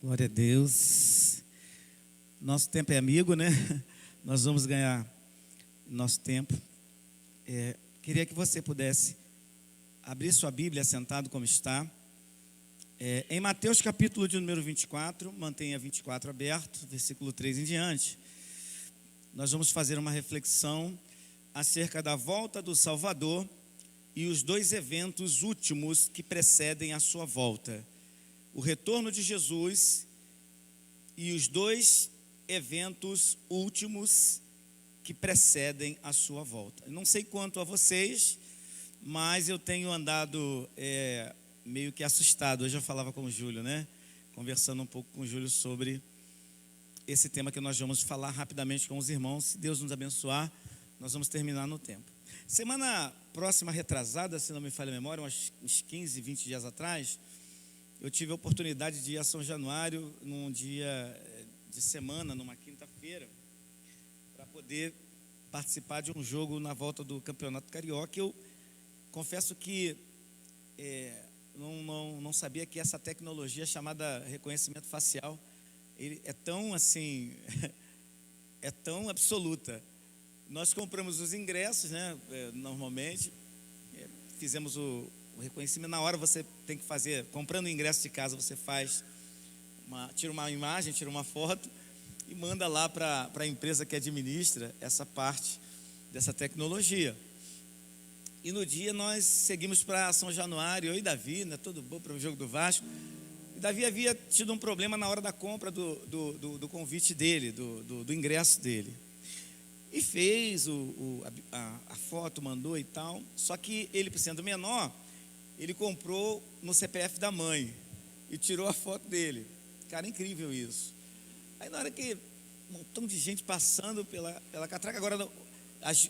Glória a Deus. Nosso tempo é amigo, né? Nós vamos ganhar nosso tempo. Queria que você pudesse abrir sua Bíblia sentado como está. Em Mateus capítulo de número 24, mantenha 24 aberto, versículo 3 em diante. Nós vamos fazer uma reflexão acerca da volta do Salvador e os dois eventos últimos que precedem a sua volta. O retorno de Jesus e os dois eventos últimos que precedem a sua volta. Não sei quanto a vocês, mas eu tenho andado meio que assustado. Hoje eu falava com o Júlio, né? Conversando um pouco com o Júlio sobre esse tema que nós vamos falar rapidamente com os irmãos. Se Deus nos abençoar, nós vamos terminar no tempo. Semana próxima, retrasada, se não me falha a memória, uns 15, 20 dias atrás, eu tive a oportunidade de ir a São Januário num dia de semana, numa quinta-feira, para poder participar de um jogo na volta do Campeonato Carioca. Eu confesso que não sabia que essa tecnologia chamada reconhecimento facial ele é tão assim, é tão absoluta. Nós compramos os ingressos, né? Normalmente, fizemos o reconhecimento. Na hora você tem que fazer, comprando o ingresso de casa, você tira uma imagem, tira uma foto e manda lá para a empresa que administra essa parte dessa tecnologia. E no dia nós seguimos para São Januário, eu e Davi, né, tudo bom para o jogo do Vasco. E Davi havia tido um problema na hora da compra do convite dele, do ingresso dele. E fez a foto, mandou e tal. Só que ele, sendo menor, ele comprou no CPF da mãe e tirou a foto dele. Cara, incrível isso. Aí na hora que um montão de gente passando pela catraca, agora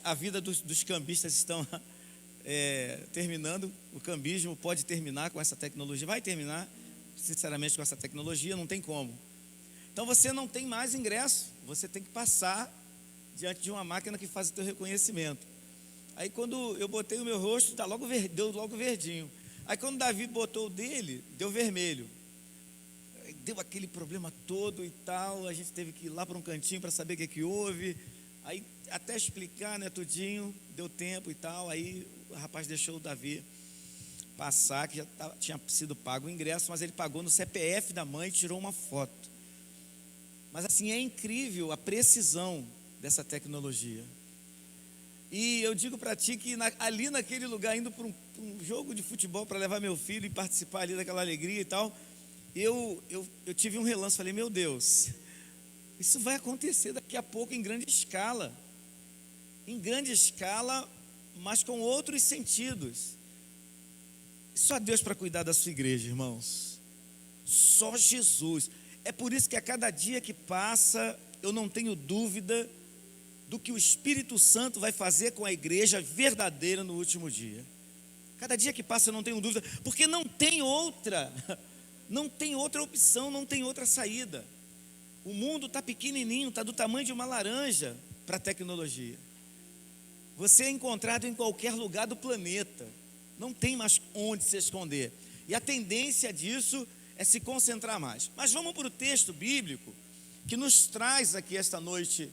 a vida dos cambistas estão terminando. O cambismo pode terminar com essa tecnologia, vai terminar, sinceramente, com essa tecnologia, não tem como. Então você não tem mais ingresso, você tem que passar diante de uma máquina que faz o teu reconhecimento. Aí quando eu botei o meu rosto, deu logo verdinho. Aí quando Davi botou o dele, deu vermelho. Aí deu aquele problema todo e tal, a gente teve que ir lá para um cantinho para saber o que houve. Aí até explicar, né, tudinho, deu tempo e tal. Aí o rapaz deixou o Davi passar, que já tinha sido pago o ingresso, mas ele pagou no CPF da mãe e tirou uma foto. Mas assim, é incrível a precisão dessa tecnologia. E eu digo para ti que ali naquele lugar, indo para um jogo de futebol para levar meu filho e participar ali daquela alegria e tal, eu tive um relance, falei, meu Deus, isso vai acontecer daqui a pouco em grande escala, mas com outros sentidos. Só Deus para cuidar da sua igreja, irmãos, só Jesus. É por isso que a cada dia que passa, eu não tenho dúvida do que o Espírito Santo vai fazer com a igreja verdadeira no último dia. Cada dia que passa eu não tenho dúvida, porque não tem outra opção, não tem outra saída. O mundo está pequenininho, está do tamanho de uma laranja para a tecnologia. Você é encontrado em qualquer lugar do planeta, não tem mais onde se esconder. E a tendência disso é se concentrar mais. Mas vamos para o texto bíblico que nos traz aqui esta noite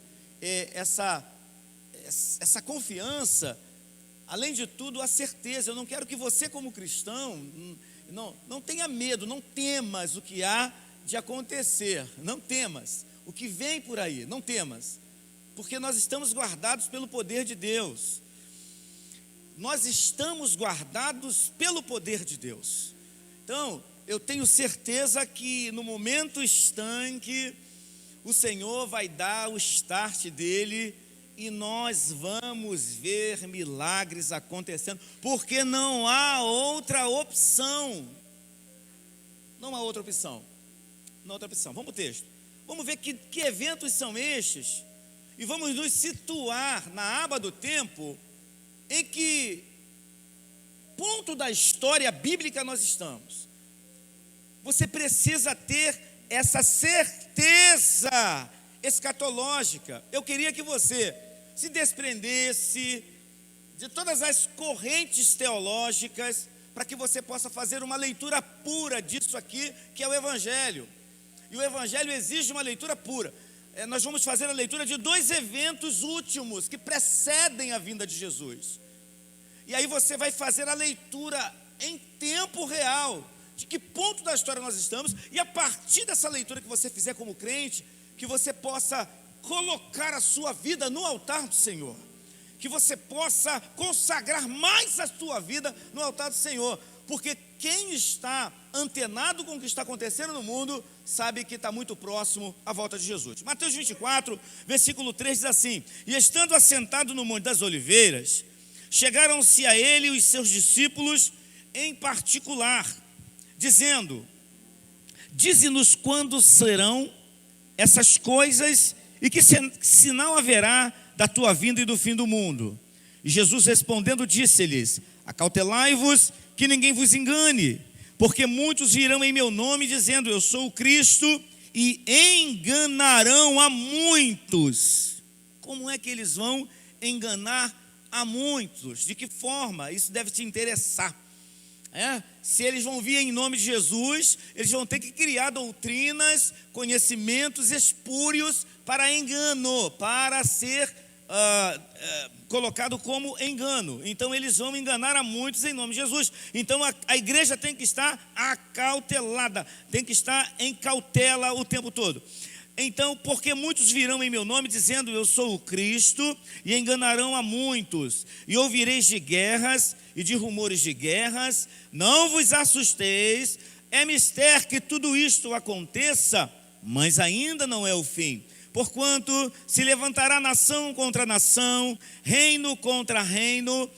essa confiança, além de tudo a certeza. Eu não quero que você, como cristão, não tenha medo, não temas o que há de acontecer, não temas o que vem por aí, não temas, porque nós estamos guardados pelo poder de Deus. Nós estamos guardados pelo poder de Deus. Então, eu tenho certeza que no momento estanque, o Senhor vai dar o start dele e nós vamos ver milagres acontecendo, porque não há outra opção. Não há outra opção. Vamos para o texto. Vamos ver que eventos são estes e vamos nos situar na aba do tempo em que ponto da história bíblica nós estamos. Você precisa ter essa certeza escatológica. Eu queria que você se desprendesse de todas as correntes teológicas, para que você possa fazer uma leitura pura disso aqui, que é o Evangelho. E o Evangelho exige uma leitura pura. Nós vamos fazer a leitura de 2 eventos últimos que precedem a vinda de Jesus. E aí você vai fazer a leitura em tempo real, de que ponto da história nós estamos, e a partir dessa leitura que você fizer como crente, que você possa colocar a sua vida no altar do Senhor, que você possa consagrar mais a sua vida no altar do Senhor, porque quem está antenado com o que está acontecendo no mundo, sabe que está muito próximo à volta de Jesus. Mateus 24, versículo 3 diz assim: e estando assentado no Monte das Oliveiras, chegaram-se a ele os seus discípulos em particular, dizendo: dize-nos quando serão essas coisas e que sinal haverá da tua vinda e do fim do mundo. E Jesus respondendo disse-lhes: acautelai-vos que ninguém vos engane, porque muitos virão em meu nome dizendo eu sou o Cristo, e enganarão a muitos. Como é que eles vão enganar a muitos? De que forma? Isso deve te interessar. Se eles vão vir em nome de Jesus, eles vão ter que criar doutrinas, conhecimentos espúrios para engano, para ser colocado como engano. Então eles vão enganar a muitos em nome de Jesus. Então a igreja tem que estar acautelada, tem que estar em cautela o tempo todo. Então, porque muitos virão em meu nome dizendo eu sou o Cristo, e enganarão a muitos, e ouvireis de guerras e de rumores de guerras, não vos assusteis, é mister que tudo isto aconteça, mas ainda não é o fim. Porquanto se levantará nação contra nação, reino contra reino,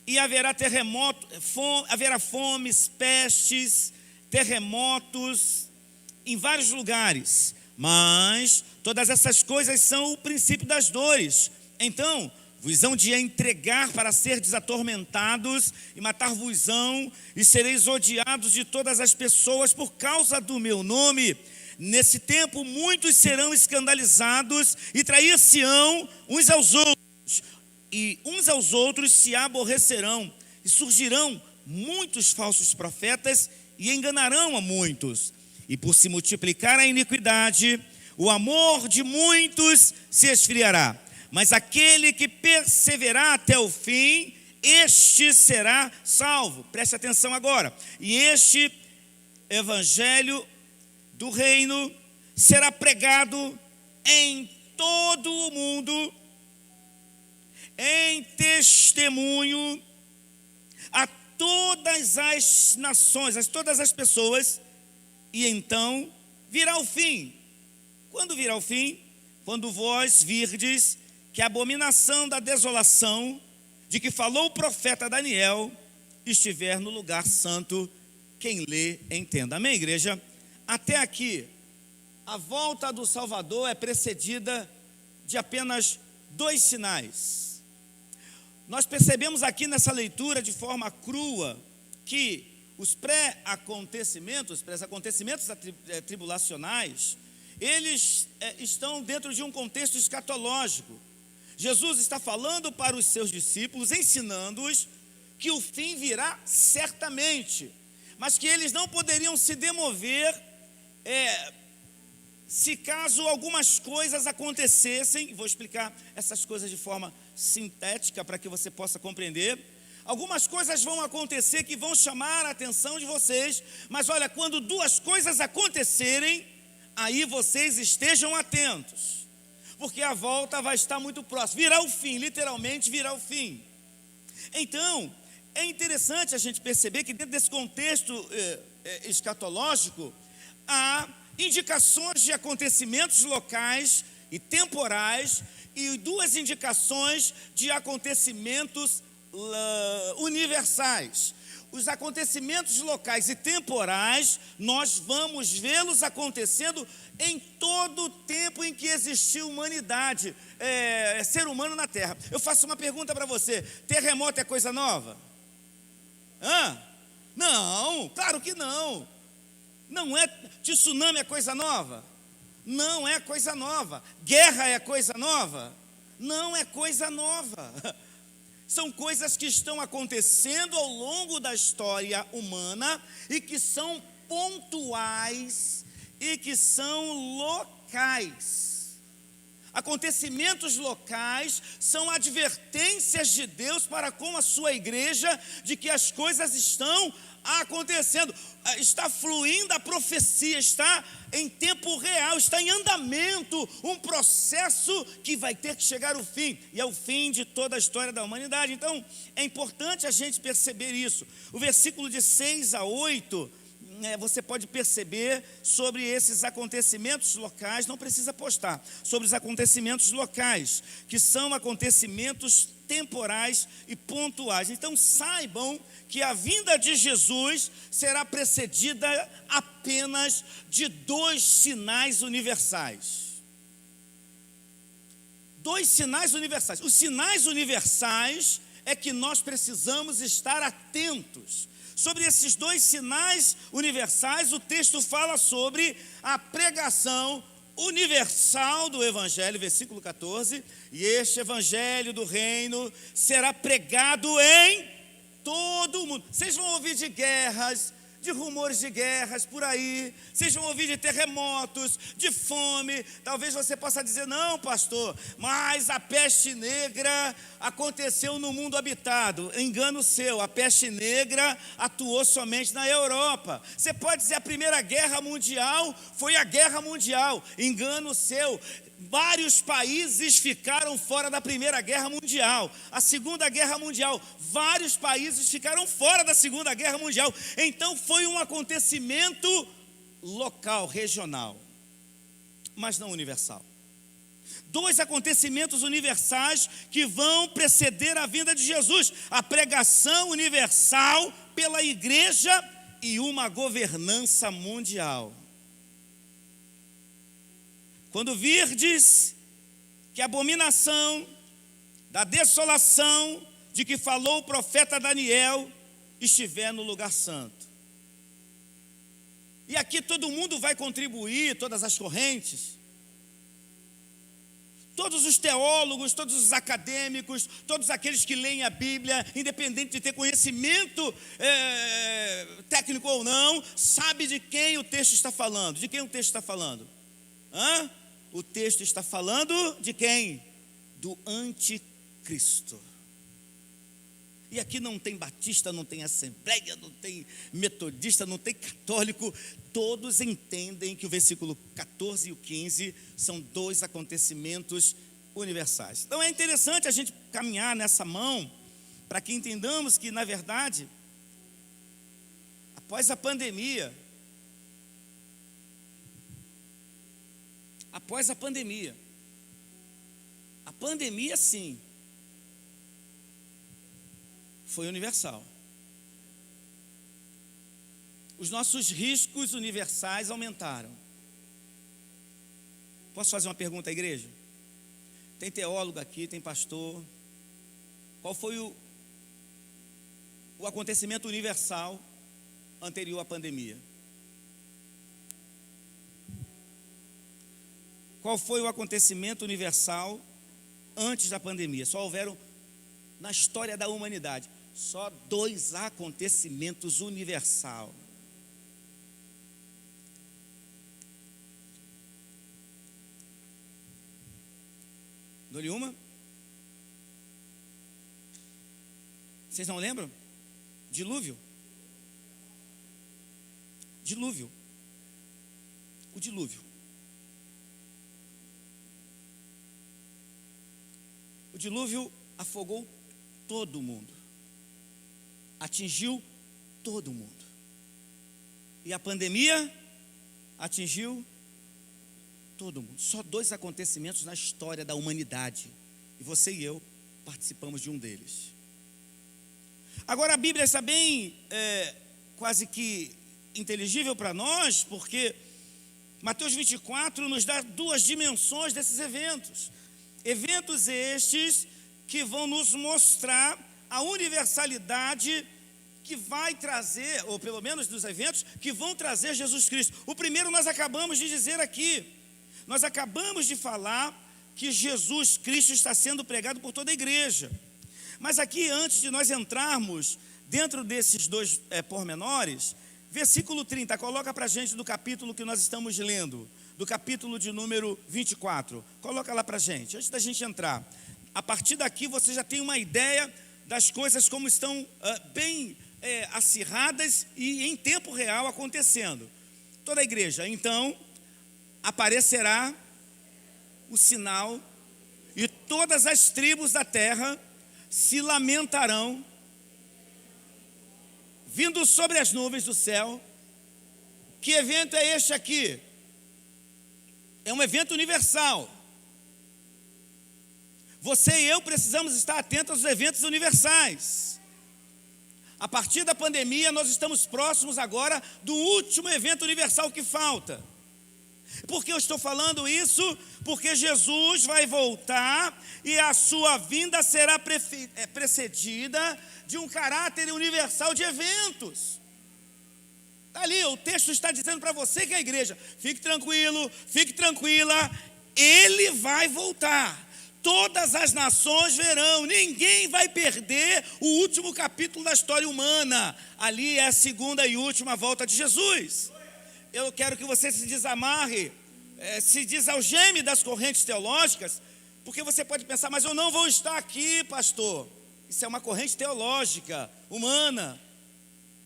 e haverá haverá fomes, pestes, terremotos em vários lugares. Mas todas essas coisas são o princípio das dores. Então vos hão de entregar para serdes atormentados, e matar-vos-ão, e sereis odiados de todas as pessoas por causa do meu nome. Nesse tempo muitos serão escandalizados e trair-se-ão uns aos outros, e uns aos outros se aborrecerão, e surgirão muitos falsos profetas e enganarão a muitos. E por se multiplicar a iniquidade, o amor de muitos se esfriará. Mas aquele que perseverar até o fim, este será salvo. Preste atenção agora. E este evangelho do reino será pregado em todo o mundo, em testemunho a todas as nações, a todas as pessoas, e então virá o fim. Quando virá o fim? Quando vós virdes que a abominação da desolação, de que falou o profeta Daniel, estiver no lugar santo. Quem lê, entenda. Amém, igreja? Até aqui, a volta do Salvador é precedida de apenas 2 sinais. Nós percebemos aqui nessa leitura de forma crua que os pré-acontecimentos tribulacionais, eles estão dentro de um contexto escatológico. Jesus está falando para os seus discípulos, ensinando-os que o fim virá certamente, mas que eles não poderiam se demover se caso algumas coisas acontecessem. Vou explicar essas coisas de forma sintética para que você possa compreender. Algumas coisas vão acontecer que vão chamar a atenção de vocês, mas olha, quando 2 coisas acontecerem, aí vocês estejam atentos, porque a volta vai estar muito próxima. Virá o fim, literalmente virá o fim. Então, é interessante a gente perceber que dentro desse contexto escatológico, há indicações de acontecimentos locais e temporais, e 2 indicações de acontecimentos universais. Os acontecimentos locais e temporais, nós vamos vê-los acontecendo em todo o tempo em que existiu humanidade, ser humano na Terra. Eu faço uma pergunta para você: terremoto é coisa nova? Não, claro que não. Não é. Tsunami é coisa nova? Não é coisa nova. Guerra é coisa nova? Não é coisa nova. São coisas que estão acontecendo ao longo da história humana e que são pontuais e que são locais. Acontecimentos locais são advertências de Deus para com a sua igreja de que as coisas estão acontecendo, está fluindo a profecia, está em tempo real, está em andamento, um processo que vai ter que chegar ao fim, e é o fim de toda a história da humanidade. Então, é importante a gente perceber isso. O versículo de 6 a 8, você pode perceber sobre esses acontecimentos locais, não precisa postar, sobre os acontecimentos locais, que são acontecimentos temporais e pontuais. Então saibam que a vinda de Jesus será precedida apenas de 2 sinais universais. 2 sinais universais. Os sinais universais é que nós precisamos estar atentos. Sobre esses 2 sinais universais, o texto fala sobre a pregação universal do Evangelho, versículo 14, e este Evangelho do reino será pregado em todo o mundo. Vocês vão ouvir de guerras, de rumores de guerras por aí, vocês vão ouvir de terremotos, de fome. Talvez você possa dizer: não, pastor, mas a peste negra aconteceu no mundo habitado. Engano seu, a peste negra atuou somente na Europa. Você pode dizer: a Primeira Guerra Mundial foi a guerra mundial. Engano seu. Vários países ficaram fora da Primeira Guerra Mundial. A Segunda Guerra Mundial, vários países ficaram fora da Segunda Guerra Mundial. Então foi um acontecimento local, regional, mas não universal. 2 acontecimentos universais que vão preceder a vinda de Jesus: a pregação universal pela igreja e uma governança mundial. Quando virdes que a abominação da desolação de que falou o profeta Daniel estiver no lugar santo. E aqui todo mundo vai contribuir, todas as correntes, todos os teólogos, todos os acadêmicos, todos aqueles que leem a Bíblia, independente de ter conhecimento técnico ou não, sabe de quem o texto está falando. De quem o texto está falando? O texto está falando de quem? Do anticristo. E aqui não tem batista, não tem assembleia, não tem metodista, não tem católico. Todos entendem que o versículo 14 e o 15 são 2 acontecimentos universais. Então é interessante a gente caminhar nessa mão para que entendamos que, na verdade, após a pandemia, a pandemia sim, foi universal. Os nossos riscos universais aumentaram. Posso fazer uma pergunta à igreja? Tem teólogo aqui, tem pastor. Qual foi o acontecimento universal anterior à pandemia? Qual foi o acontecimento universal antes da pandemia? Só houveram, na história da humanidade, só 2 acontecimentos universais. Dou-lhe uma? Vocês não lembram? Dilúvio. O dilúvio. O dilúvio afogou todo mundo, atingiu todo mundo. E a pandemia atingiu todo mundo. Só 2 acontecimentos na história da humanidade, e você e eu participamos de um deles. Agora a Bíblia está bem quase que inteligível para nós, porque Mateus 24 nos dá 2 dimensões desses eventos. Eventos estes que vão nos mostrar a universalidade que vai trazer, ou pelo menos dos eventos que vão trazer Jesus Cristo. O primeiro nós acabamos de dizer aqui. Nós acabamos de falar que Jesus Cristo está sendo pregado por toda a igreja. Mas aqui, antes de nós entrarmos dentro desses 2 pormenores, Versículo 30, coloca para a gente do capítulo que nós estamos lendo, do capítulo de número 24. Coloca lá para a gente, antes da gente entrar. A partir daqui você já tem uma ideia das coisas como estão bem acirradas e em tempo real acontecendo. Toda a igreja, então, aparecerá o sinal e todas as tribos da terra se lamentarão, vindo sobre as nuvens do céu. Que evento é este aqui? É um evento universal. Você e eu precisamos estar atentos aos eventos universais. A partir da pandemia, nós estamos próximos agora do último evento universal que falta. Por que eu estou falando isso? Porque Jesus vai voltar e a sua vinda será precedida de um caráter universal de eventos. Está ali, o texto está dizendo para você que é a igreja, fique tranquilo, fique tranquila, ele vai voltar. Todas as nações verão, ninguém vai perder o último capítulo da história humana. Ali é a segunda e última volta de Jesus. Eu quero que você se desamarre, se desalgeme das correntes teológicas, porque você pode pensar, mas eu não vou estar aqui, pastor. Isso é uma corrente teológica, humana.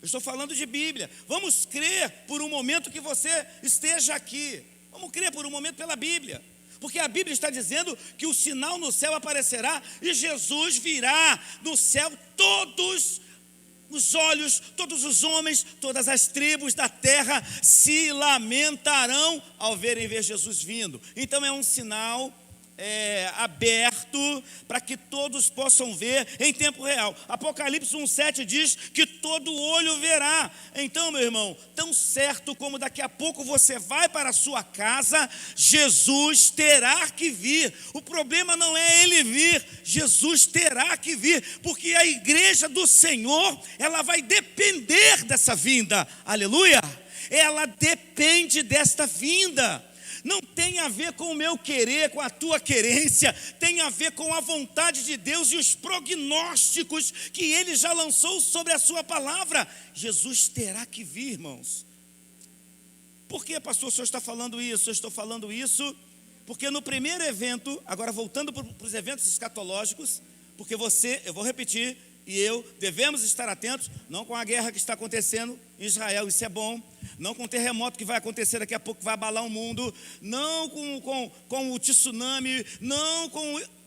Eu estou falando de Bíblia. Vamos crer por um momento que você esteja aqui. Vamos crer por um momento pela Bíblia. Porque a Bíblia está dizendo que o sinal no céu aparecerá e Jesus virá no céu. Todos os olhos, todos os homens, todas as tribos da terra se lamentarão ao ver Jesus vindo. Então é um sinal aberto para que todos possam ver em tempo real. Apocalipse 1,7 diz que todo olho verá. Então, meu irmão, tão certo como daqui a pouco você vai para a sua casa, Jesus terá que vir. O problema não é ele vir, Jesus terá que vir, porque a igreja do Senhor, ela vai depender dessa vinda. Aleluia! Ela depende desta vinda. Não tem a ver com o meu querer, com a tua querência, tem a ver com a vontade de Deus e os prognósticos que Ele já lançou sobre a sua palavra. Jesus terá que vir, irmãos. Por que, pastor, o senhor está falando isso? Eu estou falando isso porque no primeiro evento, agora voltando para os eventos escatológicos, porque eu vou repetir, e eu devemos estar atentos, não com a guerra que está acontecendo em Israel, isso é bom, não com o terremoto que vai acontecer daqui a pouco, que vai abalar o mundo, não com o tsunami,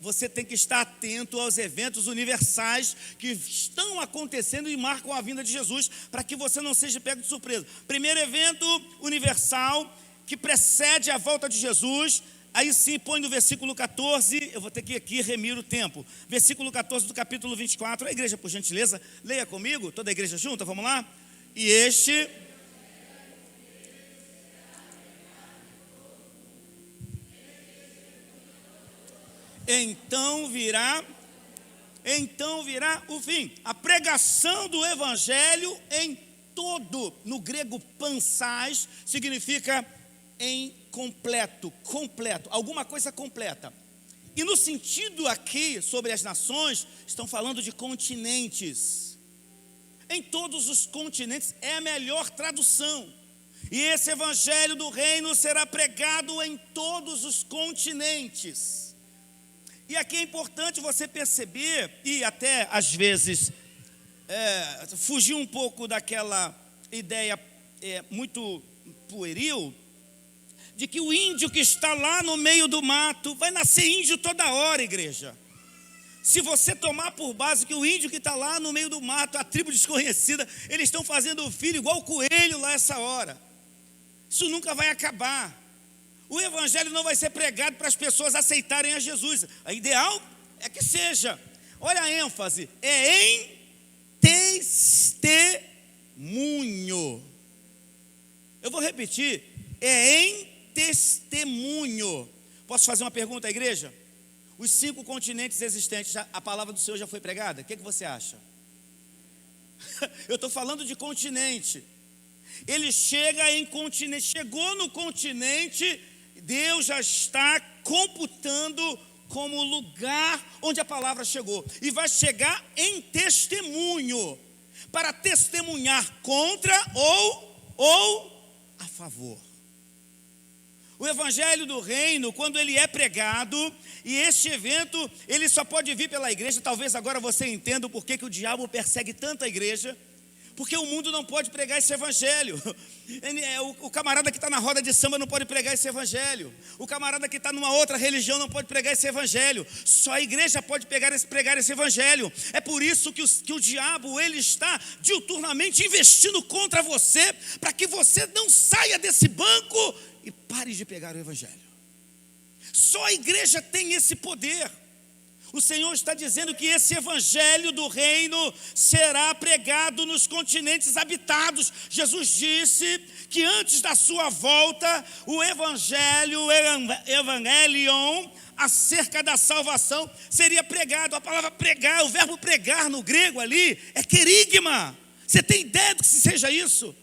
você tem que estar atento aos eventos universais que estão acontecendo e marcam a vinda de Jesus, para que você não seja pego de surpresa. Primeiro evento universal que precede a volta de Jesus. Aí sim, põe no versículo 14, eu vou ter que aqui remir o tempo. Versículo 14 do capítulo 24. A igreja, por gentileza, leia comigo, toda a igreja junta, vamos lá? E este... Então virá o fim. A pregação do evangelho em todo, no grego pansais, significa em completo, alguma coisa completa. E no sentido aqui, sobre as nações, estão falando de continentes. Em todos os continentes é a melhor tradução. E esse evangelho do reino será pregado em todos os continentes. E aqui é importante você perceber, e até às vezes fugir um pouco daquela ideia muito pueril, de que o índio que está lá no meio do mato, vai nascer índio toda hora, igreja. Se você tomar por base que o índio que está lá no meio do mato, a tribo desconhecida, eles estão fazendo o filho igual o coelho lá essa hora. Isso nunca vai acabar. O evangelho não vai ser pregado para as pessoas aceitarem a Jesus. O ideal é que seja. Olha a ênfase, é em testemunho. Eu vou repetir, é em testemunho. Posso fazer uma pergunta à igreja? Os 5 continentes existentes, a palavra do Senhor já foi pregada? O que você acha? Eu estou falando de continente. Ele chega em continente, chegou no continente, Deus já está computando como lugar onde a palavra chegou. E vai chegar em testemunho, para testemunhar contra ou ou a favor. O evangelho do reino, quando ele é pregado, e este evento, ele só pode vir pela igreja. Talvez agora você entenda o porquê que o diabo persegue tanto a igreja. Porque o mundo não pode pregar esse evangelho. O camarada que está na roda de samba não pode pregar esse evangelho. O camarada que está numa outra religião não pode pregar esse evangelho. Só a igreja pode pregar esse evangelho. É por isso que o diabo, ele está diuturnamente investindo contra você, para que você não saia desse banco e pare de pregar o evangelho. Só a igreja tem esse poder. O Senhor está dizendo que esse evangelho do reino será pregado nos continentes habitados. Jesus disse que antes da sua volta, o evangelion, acerca da salvação, seria pregado. A palavra pregar, o verbo pregar no grego ali, é querigma. Você tem ideia do que seja isso?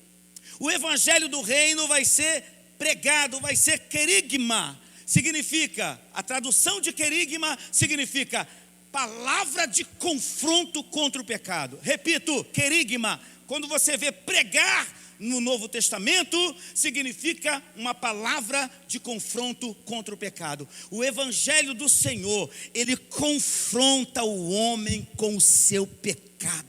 O evangelho do reino vai ser pregado, vai ser querigma. Significa, a tradução de querigma significa palavra de confronto contra o pecado. Repito, querigma, quando você vê pregar no Novo Testamento, significa uma palavra de confronto contra o pecado. O evangelho do Senhor, ele confronta o homem com o seu pecado.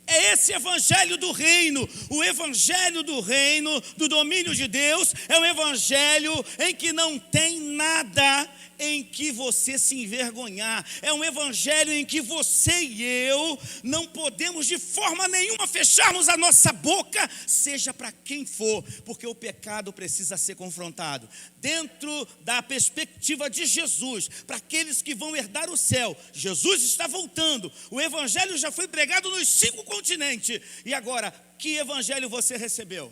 É esse evangelho do reino. O evangelho do reino, do domínio de Deus, é um evangelho em que não tem nada em que você se envergonhar. É um evangelho em que você e eu não podemos de forma nenhuma fecharmos a nossa boca, seja para quem for, porque o pecado precisa ser confrontado. Dentro da perspectiva de Jesus, para aqueles que vão herdar o céu, Jesus está voltando. O evangelho já foi pregado nos 5 continentes. E agora, que evangelho você recebeu?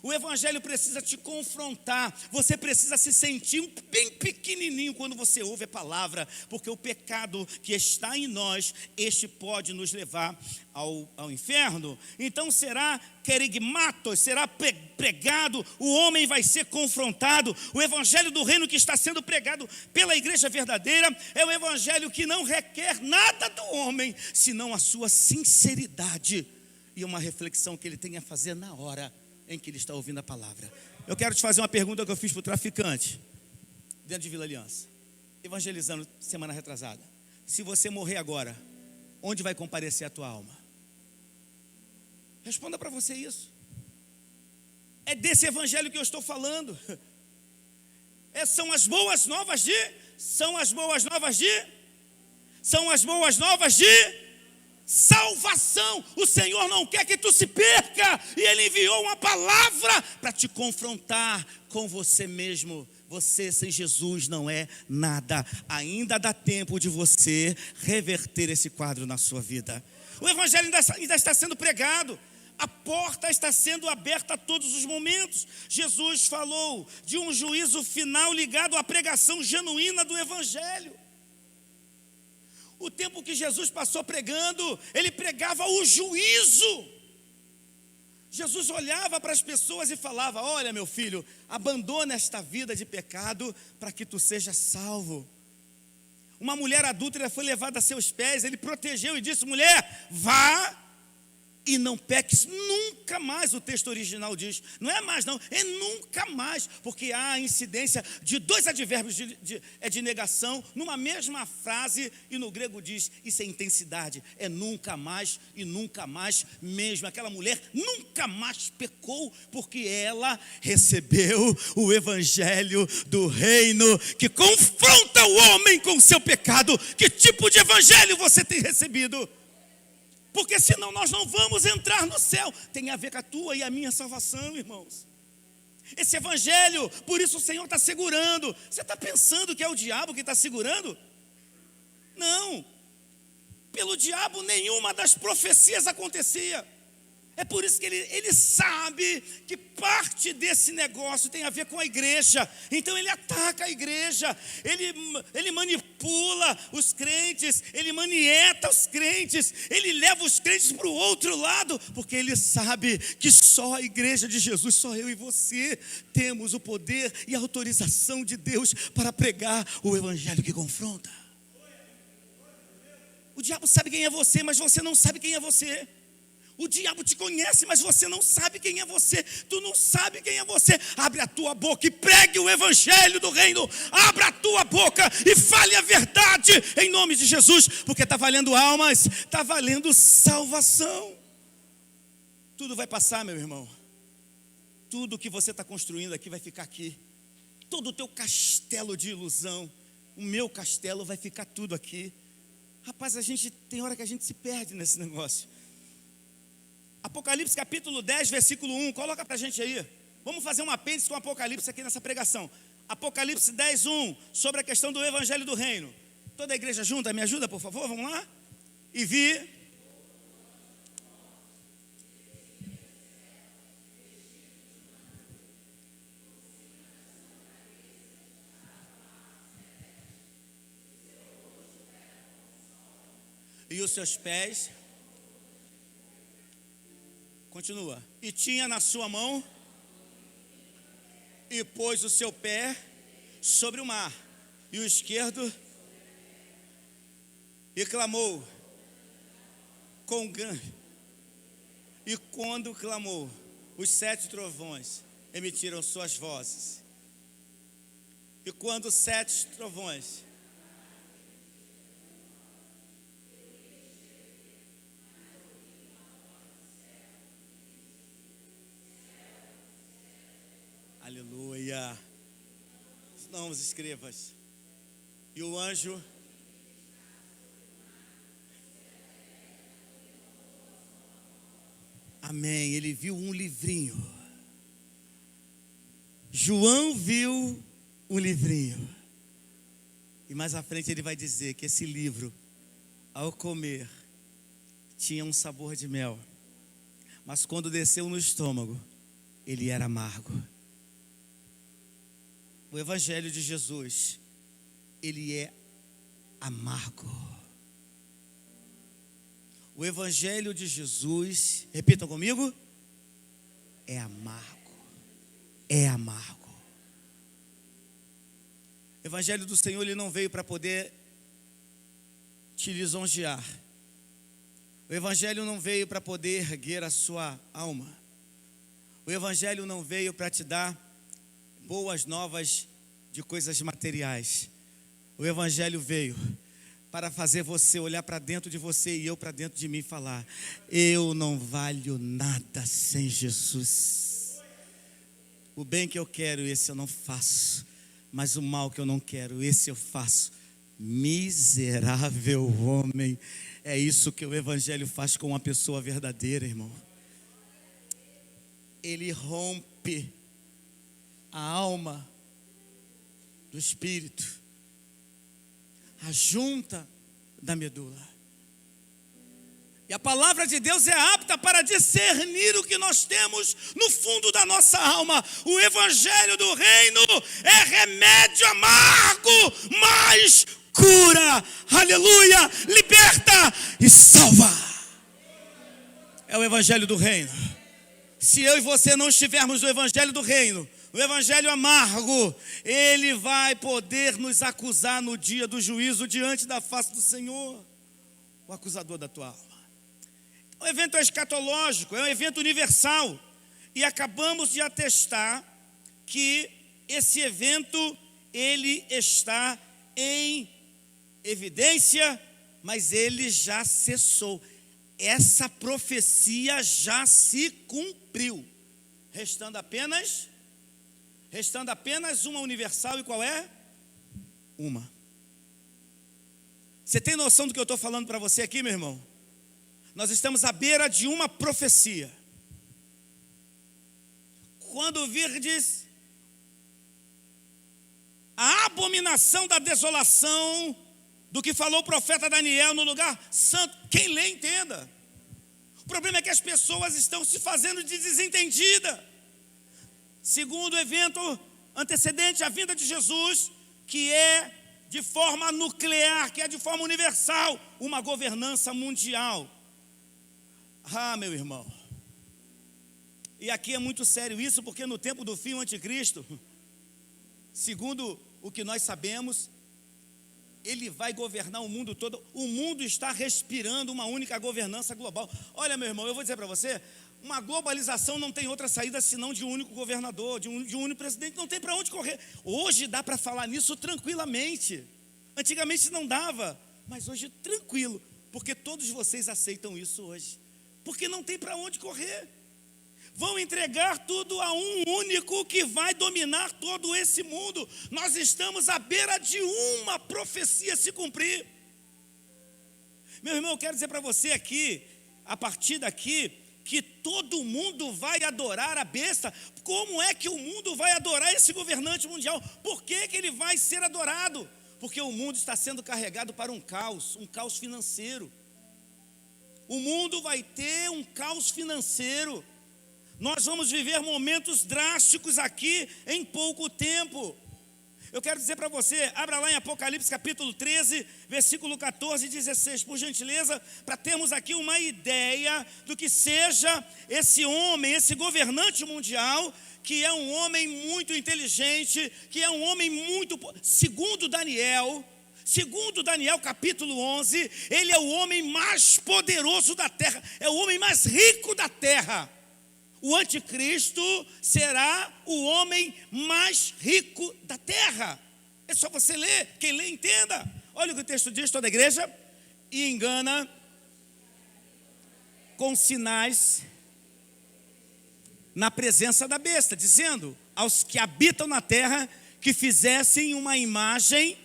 O evangelho precisa te confrontar. Você precisa se sentir bem pequenininho quando você ouve a palavra, porque o pecado que está em nós, este pode nos levar ao inferno. Então será querigmatos, será pregado, o homem vai ser confrontado. O evangelho do reino que está sendo pregado pela igreja verdadeira é um evangelho que não requer nada do homem, senão a sua sinceridade e uma reflexão que ele tem a fazer na hora em que ele está ouvindo a palavra. Eu quero te fazer uma pergunta que eu fiz para o traficante dentro de Vila Aliança, evangelizando semana retrasada. Se você morrer agora, onde vai comparecer a tua alma? Responda para você isso. É desse evangelho que eu estou falando. São as boas novas de salvação. O Senhor não quer que tu se perca, e Ele enviou uma palavra para te confrontar com você mesmo. Você sem Jesus não é nada. Ainda dá tempo de você reverter esse quadro na sua vida. O evangelho ainda está sendo pregado. A porta está sendo aberta a todos os momentos. Jesus falou de um juízo final ligado à pregação genuína do evangelho. O tempo que Jesus passou pregando, ele pregava o juízo. Jesus olhava para as pessoas e falava: olha, meu filho, abandona esta vida de pecado para que tu sejas salvo. Uma mulher adúltera foi levada a seus pés, ele protegeu e disse: mulher, vá e não peques nunca mais. O texto original diz, não é mais não, é nunca mais, porque há a incidência de 2 advérbios de negação numa mesma frase, e no grego diz, isso é intensidade, é nunca mais e nunca mais mesmo. Aquela mulher nunca mais pecou, porque ela recebeu o evangelho do reino, que confronta o homem com o seu pecado. Que tipo de evangelho você tem recebido? Porque senão nós não vamos entrar no céu. Tem a ver com a tua e a minha salvação, irmãos. Esse evangelho, por isso o Senhor está segurando. Você está pensando que é o diabo que está segurando? Não. Pelo diabo nenhuma das profecias acontecia. É por isso que ele sabe que parte desse negócio tem a ver com a igreja. Então ele ataca a igreja, ele manipula os crentes, ele manieta os crentes, ele leva os crentes para o outro lado, porque ele sabe que só a igreja de Jesus, só eu e você, temos o poder e a autorização de Deus para pregar o evangelho que confronta. O diabo sabe quem é você, mas você não sabe quem é você. O diabo te conhece, mas você não sabe quem é você. Tu não sabe quem é você. Abre a tua boca e pregue o evangelho do reino. Abra a tua boca e fale a verdade em nome de Jesus, porque está valendo almas, está valendo salvação. Tudo vai passar, meu irmão. Tudo que você está construindo aqui vai ficar aqui. Todo o teu castelo de ilusão, o meu castelo, vai ficar tudo aqui. Rapaz, tem hora que a gente se perde nesse negócio. Apocalipse capítulo 10, versículo 1, coloca para a gente aí. Vamos fazer um apêndice com Apocalipse aqui nessa pregação. Apocalipse 10, 1, sobre a questão do evangelho do reino. Toda a igreja junta, me ajuda por favor, vamos lá? E vi... E os seus pés... Continua. E tinha na sua mão, e pôs o seu pé sobre o mar, e o esquerdo, e clamou com grande. E quando clamou, os 7 trovões emitiram suas vozes. E quando os 7 trovões aleluia. Não os escrevas. E o anjo amém, ele viu um livrinho. João viu um livrinho. E mais à frente ele vai dizer que esse livro, ao comer, tinha um sabor de mel. Mas quando desceu no estômago, ele era amargo. O evangelho de Jesus, ele é amargo. O evangelho de Jesus, repitam comigo, é amargo. É amargo. O evangelho do Senhor, ele não veio para poder te lisonjear. O evangelho não veio para poder erguer a sua alma. O evangelho não veio para te dar boas novas de coisas materiais. O evangelho veio para fazer você olhar para dentro de você e eu para dentro de mim e falar: eu não valho nada sem Jesus. O bem que eu quero, esse eu não faço, mas o mal que eu não quero, esse eu faço. Miserável homem. É isso que o evangelho faz com uma pessoa verdadeira, irmão. Ele rompe a alma do espírito, a junta da medula. E a palavra de Deus é apta para discernir o que nós temos no fundo da nossa alma. O evangelho do reino é remédio amargo, mas cura, aleluia, liberta e salva. É o evangelho do reino. Se eu e você não estivermos no evangelho do reino, o evangelho amargo, ele vai poder nos acusar no dia do juízo diante da face do Senhor, o acusador da tua alma. O evento é escatológico, é um evento universal, e acabamos de atestar que esse evento, ele está em evidência, mas ele já cessou. Essa profecia já se cumpriu, restando apenas uma universal. E qual é? Uma. Você tem noção do que eu estou falando para você aqui, meu irmão? Nós estamos à beira de uma profecia. Quando virdes a abominação da desolação do que falou o profeta Daniel no lugar santo, quem lê entenda. O problema é que as pessoas estão se fazendo de desentendida. Segundo o evento antecedente à vinda de Jesus, que é de forma nuclear, que é de forma universal, uma governança mundial. Ah, meu irmão, e aqui é muito sério isso, porque no tempo do fim, o anticristo, segundo o que nós sabemos, ele vai governar o mundo todo. O mundo está respirando uma única governança global. Olha, meu irmão, eu vou dizer para você, uma globalização não tem outra saída senão de um único governador, de um único presidente, não tem para onde correr. Hoje dá para falar nisso tranquilamente. Antigamente não dava, mas hoje tranquilo, porque todos vocês aceitam isso hoje. Porque não tem para onde correr. Vão entregar tudo a um único que vai dominar todo esse mundo. Nós estamos à beira de uma profecia se cumprir. Meu irmão, eu quero dizer para você aqui, a partir daqui, que todo mundo vai adorar a besta. Como é que o mundo vai adorar esse governante mundial? Por que ele vai ser adorado? Porque o mundo está sendo carregado para um caos financeiro. O mundo vai ter um caos financeiro. Nós vamos viver momentos drásticos aqui em pouco tempo. Eu quero dizer para você, abra lá em Apocalipse capítulo 13, versículo 14 e 16, por gentileza, para termos aqui uma ideia do que seja esse homem, esse governante mundial, que é um homem muito inteligente, que é um homem muito, segundo Daniel capítulo 11, ele é o homem mais poderoso da terra, é o homem mais rico da terra. O anticristo será o homem mais rico da terra. É só você ler, quem lê entenda. Olha o que o texto diz, toda a igreja. E engana com sinais na presença da besta, dizendo aos que habitam na terra que fizessem uma imagem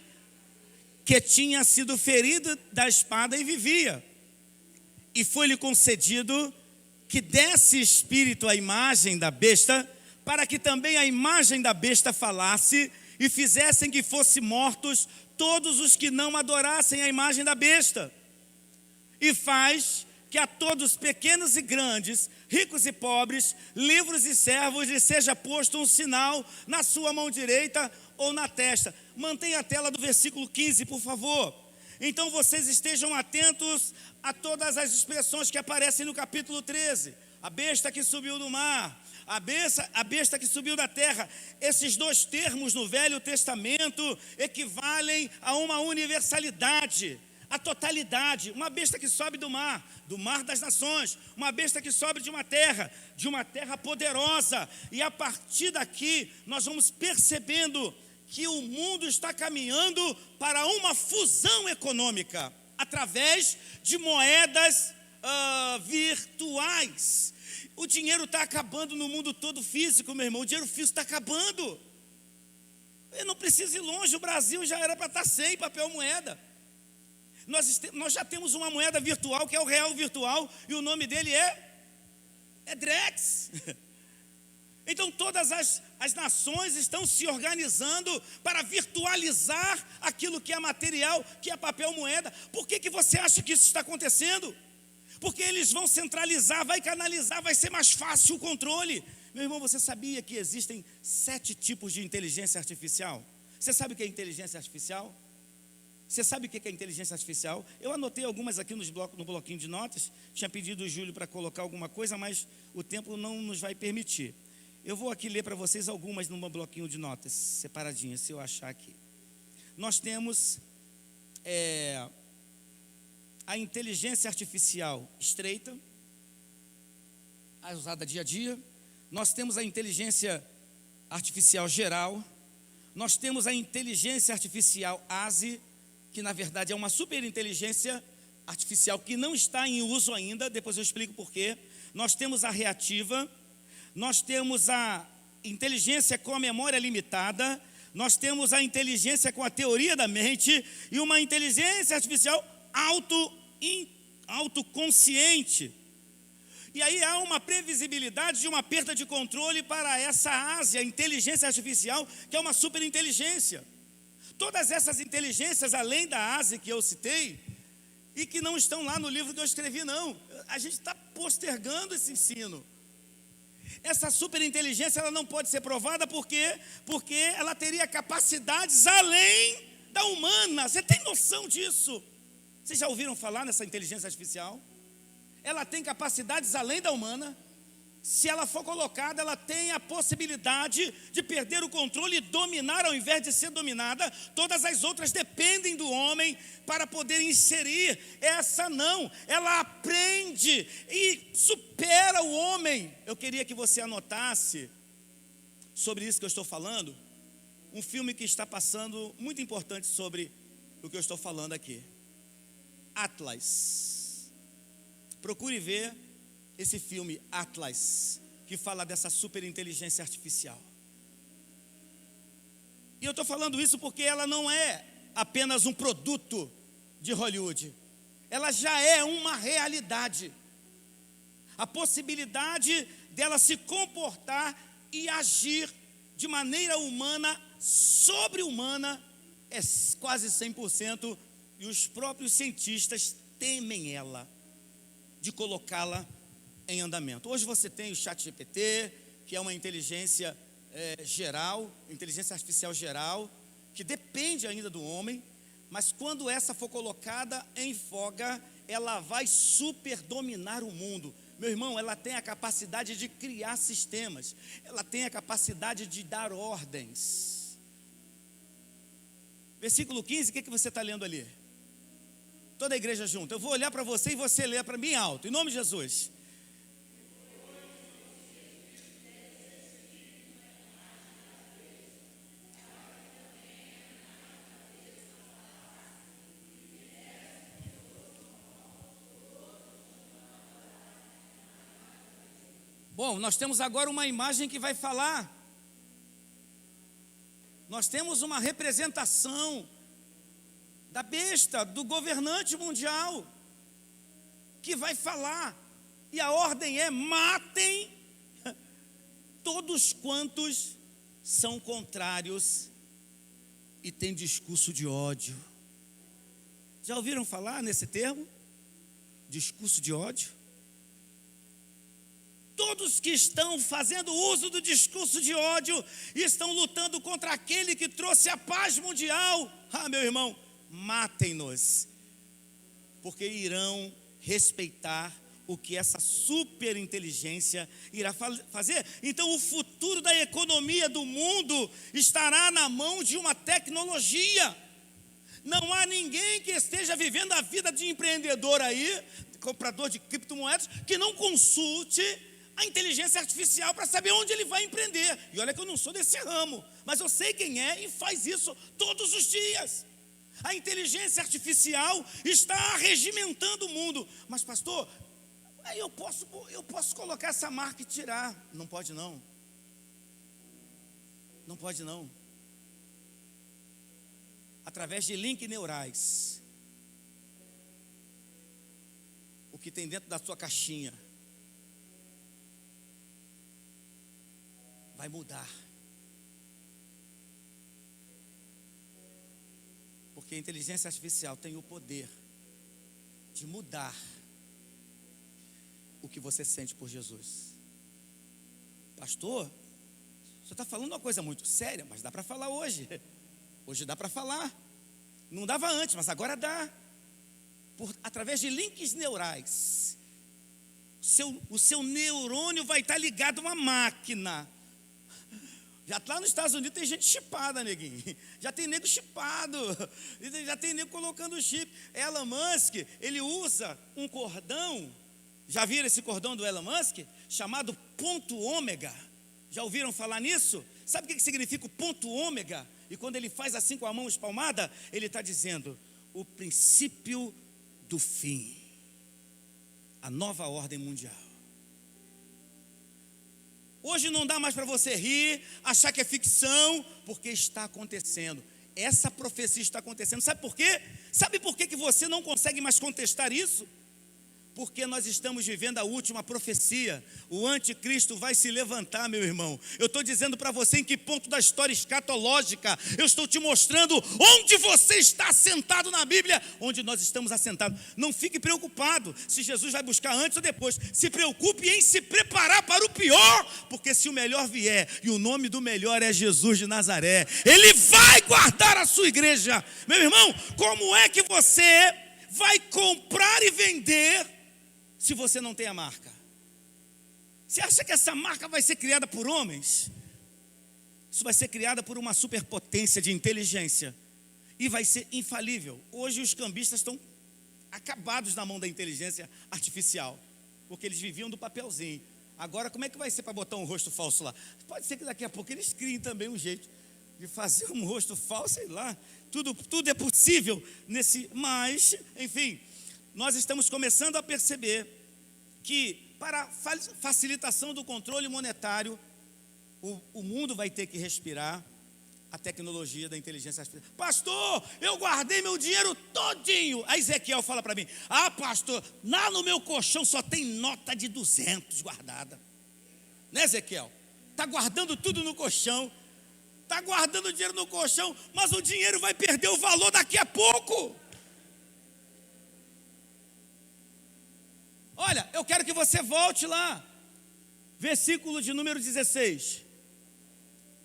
que tinha sido ferido da espada e vivia. E foi-lhe concedido que desse espírito à imagem da besta, para que também a imagem da besta falasse, e fizessem que fossem mortos todos os que não adorassem a imagem da besta. E faz que a todos, pequenos e grandes, ricos e pobres, livres e servos, lhe seja posto um sinal na sua mão direita ou na testa. Mantenha a tela do versículo 15, por favor. Então vocês estejam atentos a todas as expressões que aparecem no capítulo 13. A besta que subiu do mar, a besta que subiu da terra. Esses dois termos no Velho Testamento equivalem a uma universalidade, a totalidade. Uma besta que sobe do mar das nações. Uma besta que sobe de uma terra poderosa. E a partir daqui nós vamos percebendo que o mundo está caminhando para uma fusão econômica através de moedas virtuais. O dinheiro está acabando no mundo todo físico, meu irmão. O dinheiro físico está acabando. Eu não preciso ir longe, o Brasil já era para estar sem papel moeda. Nós já temos uma moeda virtual, que é o real virtual, e o nome dele é Drex. Então todas as nações estão se organizando para virtualizar aquilo que é material, que é papel moeda. Por que você acha que isso está acontecendo? Porque eles vão centralizar, vai canalizar, vai ser mais fácil o controle. Meu irmão, você sabia que existem 7 tipos de inteligência artificial? Você sabe o que é inteligência artificial? Você sabe o que é inteligência artificial? Eu anotei algumas aqui no bloquinho de notas. Tinha pedido o Júlio para colocar alguma coisa, mas o tempo não nos vai permitir. Eu vou aqui ler para vocês algumas num bloquinho de notas, separadinhas, se eu achar aqui. Nós temos a inteligência artificial estreita, a usada dia a dia. Nós temos a inteligência artificial geral. Nós temos a inteligência artificial ASI, que na verdade é uma superinteligência artificial que não está em uso ainda, depois eu explico por quê. Nós temos a reativa. Nós temos a inteligência com a memória limitada, nós temos a inteligência com a teoria da mente e uma inteligência artificial autoconsciente. E aí há uma previsibilidade de uma perda de controle para essa Ásia, inteligência artificial, que é uma superinteligência. Todas essas inteligências, além da Ásia que eu citei, e que não estão lá no livro que eu escrevi, não. A gente está postergando esse ensino. Essa superinteligência ela não pode ser provada porque ela teria capacidades além da humana. Você tem noção disso? Vocês já ouviram falar nessa inteligência artificial? Ela tem capacidades além da humana. se ela for colocada, ela tem a possibilidade de perder o controle e dominar ao invés de ser dominada. Todas as outras dependem do homem para poder inserir. Essa não, ela aprende e supera o homem. Eu queria que você anotasse sobre isso que eu estou falando, um filme que está passando muito importante sobre o que eu estou falando aqui. Atlas. Procure ver esse filme Atlas, que fala dessa superinteligência artificial. E eu estou falando isso porque ela não é apenas um produto de Hollywood. Ela já é uma realidade. A possibilidade dela se comportar e agir de maneira humana, sobre-humana, é quase 100%, e os próprios cientistas temem ela, de colocá-la em andamento. Hoje você tem o ChatGPT, que é uma inteligência geral, inteligência artificial geral, que depende ainda do homem, mas quando essa for colocada em voga, ela vai super dominar o mundo. Meu irmão, ela tem a capacidade de criar sistemas, ela tem a capacidade de dar ordens. Versículo 15, o que você está lendo ali? Toda a igreja junto. Eu vou olhar para você e você lê para mim alto, em nome de Jesus. Bom, nós temos agora uma imagem que vai falar. Nós temos uma representação da besta, do governante mundial, que vai falar. E a ordem é: matem todos quantos são contrários e têm discurso de ódio. Já ouviram falar nesse termo? Discurso de ódio? Todos que estão fazendo uso do discurso de ódio estão lutando contra aquele que trouxe a paz mundial. Meu irmão, matem-nos, porque irão respeitar o que essa superinteligência irá fazer. Então o futuro da economia do mundo estará na mão de uma tecnologia. Não há ninguém que esteja vivendo a vida de empreendedor aí, comprador de criptomoedas, que não consulte a inteligência artificial para saber onde ele vai empreender. E olha que eu não sou desse ramo, mas eu sei quem é e faz isso todos os dias. A inteligência artificial está regimentando o mundo. Mas pastor, aí eu posso colocar essa marca e tirar. Não pode não. Não pode não. Através de links neurais, o que tem dentro da sua caixinha vai mudar. Porque a inteligência artificial tem o poder de mudar o que você sente por Jesus. Pastor, você está falando uma coisa muito séria, mas dá para falar hoje. Hoje dá para falar. Não dava antes, mas agora dá. Através de links neurais. O seu neurônio vai estar ligado a uma máquina. Já lá nos Estados Unidos tem gente chipada, neguinho. Já tem nego chipado. Já tem nego colocando chip. Elon Musk, ele usa um cordão. Já viram esse cordão do Elon Musk? Chamado ponto ômega. Já ouviram falar nisso? Sabe o que significa o ponto ômega? E quando ele faz assim com a mão espalmada, ele está dizendo: o princípio do fim. A nova ordem mundial. Hoje não dá mais para você rir, achar que é ficção, porque está acontecendo. Essa profecia está acontecendo. Sabe por quê? Sabe por que você não consegue mais contestar isso? Porque nós estamos vivendo a última profecia. O anticristo vai se levantar, meu irmão. Eu estou dizendo para você em que ponto da história escatológica. Eu estou te mostrando onde você está assentado na Bíblia, onde nós estamos assentados. Não fique preocupado se Jesus vai buscar antes ou depois. Se preocupe em se preparar para o pior, porque se o melhor vier, e o nome do melhor é Jesus de Nazaré, Ele vai guardar a sua igreja. Meu irmão, como é que você vai comprar e vender se você não tem a marca? Você acha que essa marca vai ser criada por homens? Isso vai ser criada por uma superpotência de inteligência e vai ser infalível. Hoje os cambistas estão acabados na mão da inteligência artificial, porque eles viviam do papelzinho. Agora, como é que vai ser para botar um rosto falso lá? Pode ser que daqui a pouco eles criem também um jeito de fazer um rosto falso, sei lá. Tudo é possível mas, enfim, nós estamos começando a perceber que para a facilitação do controle monetário, o mundo vai ter que respirar a tecnologia da inteligência artificial. Pastor, eu guardei meu dinheiro todinho. Aí Ezequiel fala para mim: pastor, lá no meu colchão só tem nota de 200 guardada. Né, Ezequiel? Está guardando tudo no colchão. Está guardando dinheiro no colchão, mas o dinheiro vai perder o valor daqui a pouco. Olha, eu quero que você volte lá. Versículo de número 16.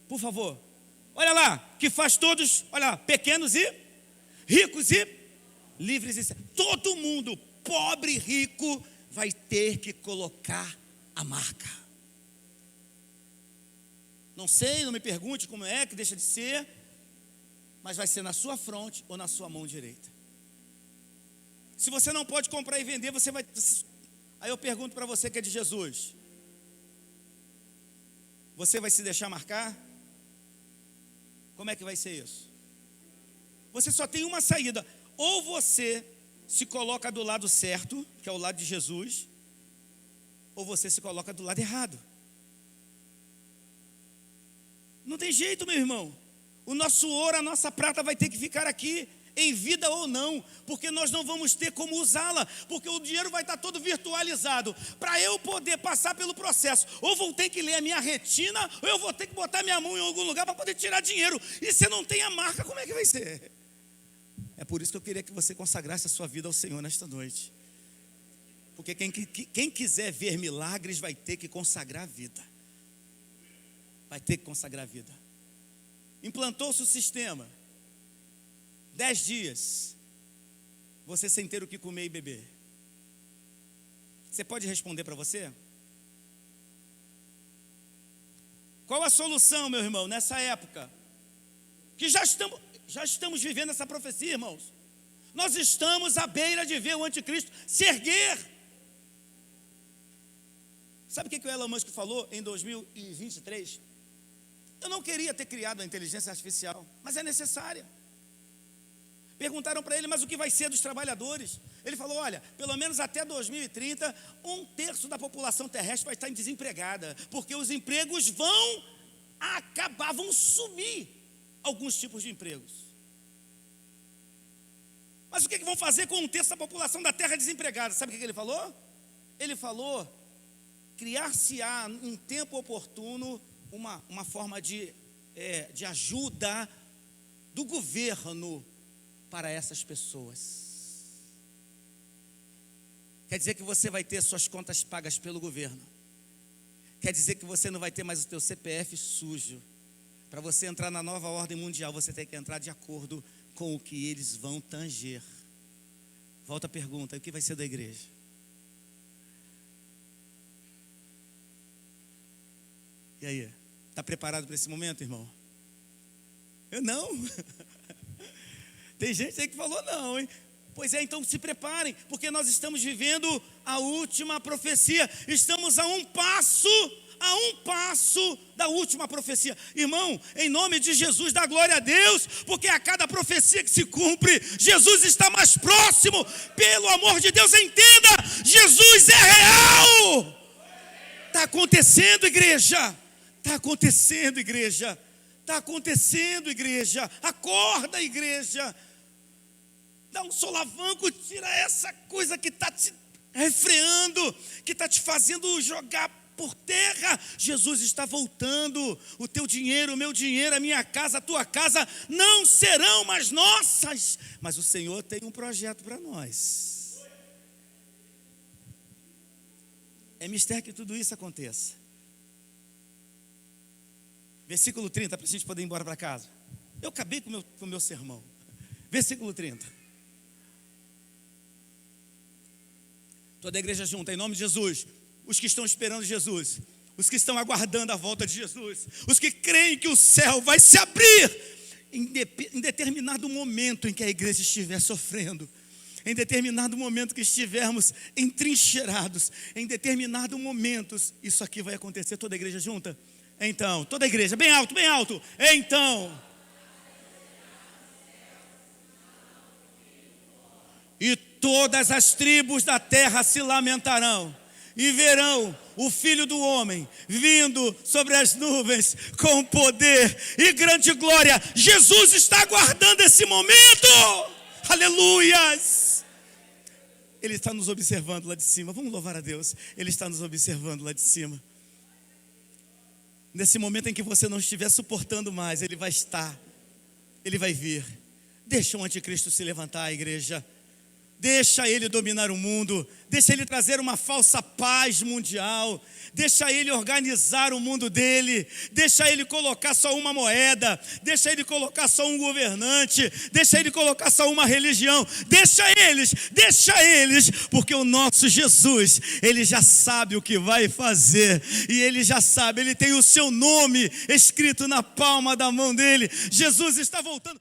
Por favor. Olha lá, que faz todos, olha lá, pequenos e ricos e livres e todo mundo, pobre e rico, vai ter que colocar a marca. Não sei, não me pergunte como é que deixa de ser, mas vai ser na sua fronte ou na sua mão direita. Se você não pode comprar e vender, você vai... Aí eu pergunto para você que é de Jesus: você vai se deixar marcar? Como é que vai ser isso? Você só tem uma saída: ou você se coloca do lado certo, que é o lado de Jesus, ou você se coloca do lado errado. Não tem jeito, meu irmão. O nosso ouro, a nossa prata vai ter que ficar aqui, em vida ou não, porque nós não vamos ter como usá-la, porque o dinheiro vai estar todo virtualizado. Para eu poder passar pelo processo, ou vou ter que ler a minha retina, ou eu vou ter que botar minha mão em algum lugar para poder tirar dinheiro. E se não tem a marca, como é que vai ser? É por isso que eu queria que você consagrasse a sua vida ao Senhor nesta noite, porque quem quiser ver milagres vai ter que consagrar a vida. Vai ter que consagrar a vida. Implantou-se o sistema, 10 dias, você sem ter o que comer e beber. Você pode responder para você? Qual a solução, meu irmão, nessa época? Que já estamos vivendo essa profecia, irmãos. Nós estamos à beira de ver o anticristo se erguer. Sabe o que o Elon Musk falou em 2023? Eu não queria ter criado a inteligência artificial, mas é necessária. Perguntaram para ele: mas o que vai ser dos trabalhadores? Ele falou: olha, pelo menos até 2030, 1/3 da população terrestre vai estar desempregada, porque os empregos vão acabar, vão sumir alguns tipos de empregos. Mas o que vão fazer com 1/3 da população da terra desempregada? Sabe o que ele falou? Ele falou: criar-se-á em tempo oportuno uma forma de ajuda do governo para essas pessoas. Quer dizer que você vai ter suas contas pagas pelo governo. Quer dizer que você não vai ter mais o teu CPF sujo. Para você entrar na nova ordem mundial, você tem que entrar de acordo com o que eles vão tanger. Volta a pergunta: o que vai ser da igreja? E aí? Está preparado para esse momento, irmão? Eu não. Tem gente aí que falou não, hein? Pois é, então se preparem, porque nós estamos vivendo a última profecia. Estamos a um passo da última profecia. Irmão, em nome de Jesus, dá glória a Deus, porque a cada profecia que se cumpre, Jesus está mais próximo. Pelo amor de Deus, entenda, Jesus é real. Está acontecendo, igreja. Está acontecendo, igreja. Está acontecendo, igreja. Acorda, igreja. Dá um solavanco, tira essa coisa que está te refreando, que está te fazendo jogar por terra. Jesus está voltando. O teu dinheiro, o meu dinheiro, a minha casa, a tua casa não serão mais nossas. Mas o Senhor tem um projeto para nós. É mistério que tudo isso aconteça. Versículo 30, para a gente poder ir embora para casa. Eu acabei com o meu sermão. Versículo 30. Toda a igreja junta, em nome de Jesus. os que estão esperando Jesus, os que estão aguardando a volta de Jesus, os que creem que o céu vai se abrir em determinado momento em que a igreja estiver sofrendo, em determinado momento que estivermos entrincheirados, em determinado momento, isso aqui vai acontecer. Toda a igreja junta? Então, toda a igreja, bem alto, bem alto. Então, e todas as tribos da terra se lamentarão e verão o Filho do Homem vindo sobre as nuvens com poder e grande glória. Jesus está aguardando esse momento. Aleluias! Ele está nos observando lá de cima. Vamos louvar a Deus. Ele está nos observando lá de cima. Nesse momento em que você não estiver suportando mais, Ele vai estar. Ele vai vir. Deixa o anticristo se levantar, igreja. Deixa ele dominar o mundo, deixa ele trazer uma falsa paz mundial, deixa ele organizar o mundo dele, deixa ele colocar só uma moeda, deixa ele colocar só um governante, deixa ele colocar só uma religião, deixa eles, porque o nosso Jesus, ele já sabe o que vai fazer, e ele já sabe, ele tem o seu nome escrito na palma da mão dele. Jesus está voltando.